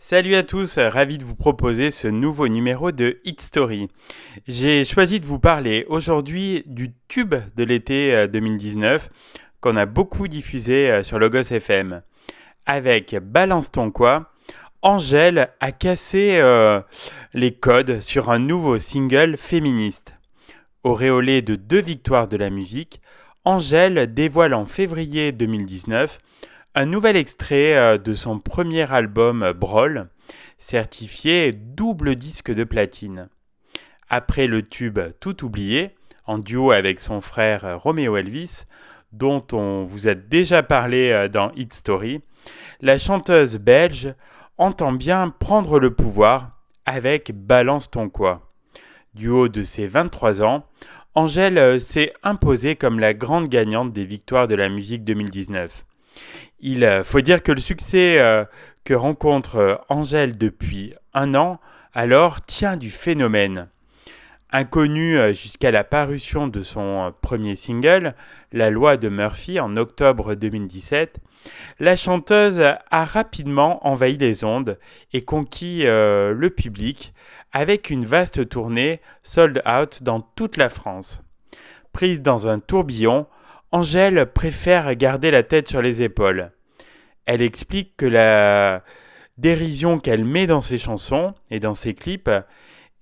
Salut à tous, ravi de vous proposer ce nouveau numéro de Hit Story. J'ai choisi de vous parler aujourd'hui du tube de l'été 2019 qu'on a beaucoup diffusé sur Logos FM. Avec Balance ton quoi, Angèle a cassé les codes sur un nouveau single féministe. Auréolée de 2 victoires de la musique, Angèle dévoile en février 2019 un nouvel extrait de son premier album Brawl, certifié double disque de platine. Après le tube Tout oublié, en duo avec son frère Romeo Elvis, dont on vous a déjà parlé dans Hit Story, la chanteuse belge entend bien prendre le pouvoir avec Balance ton quoi. Du haut de ses 23 ans, Angèle s'est imposée comme la grande gagnante des victoires de la musique 2019. Il faut dire que le succès que rencontre Angèle depuis un an, alors, tient du phénomène. Inconnue jusqu'à la parution de son premier single, La loi de Murphy, en octobre 2017, la chanteuse a rapidement envahi les ondes et conquis le public avec une vaste tournée sold out dans toute la France. Prise dans un tourbillon, Angèle préfère garder la tête sur les épaules. Elle explique que la dérision qu'elle met dans ses chansons et dans ses clips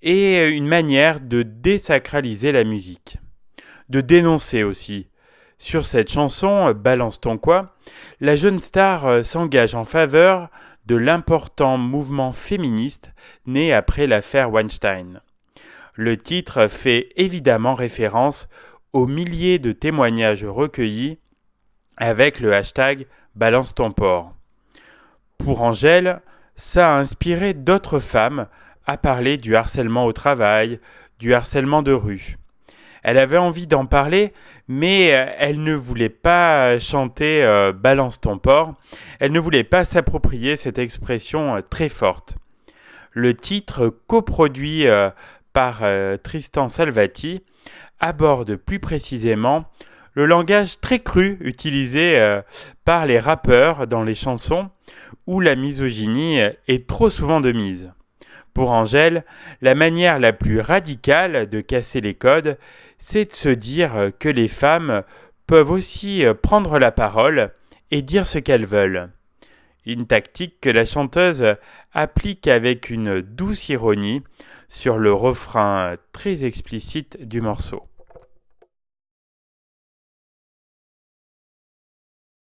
est une manière de désacraliser la musique, de dénoncer aussi. Sur cette chanson, Balance ton quoi, la jeune star s'engage en faveur de l'important mouvement féministe né après l'affaire Weinstein. Le titre fait évidemment référence aux milliers de témoignages recueillis avec le hashtag Balance ton porc. Pour Angèle, ça a inspiré d'autres femmes à parler du harcèlement au travail, du harcèlement de rue. Elle avait envie d'en parler, mais elle ne voulait pas chanter Balance ton porc, elle ne voulait pas s'approprier cette expression très forte. Le titre, coproduit par Tristan Salvati, aborde plus précisément le langage très cru utilisé par les rappeurs dans les chansons où la misogynie est trop souvent de mise. Pour Angèle, la manière la plus radicale de casser les codes, c'est de se dire que les femmes peuvent aussi prendre la parole et dire ce qu'elles veulent. Une tactique que la chanteuse applique avec une douce ironie sur le refrain très explicite du morceau.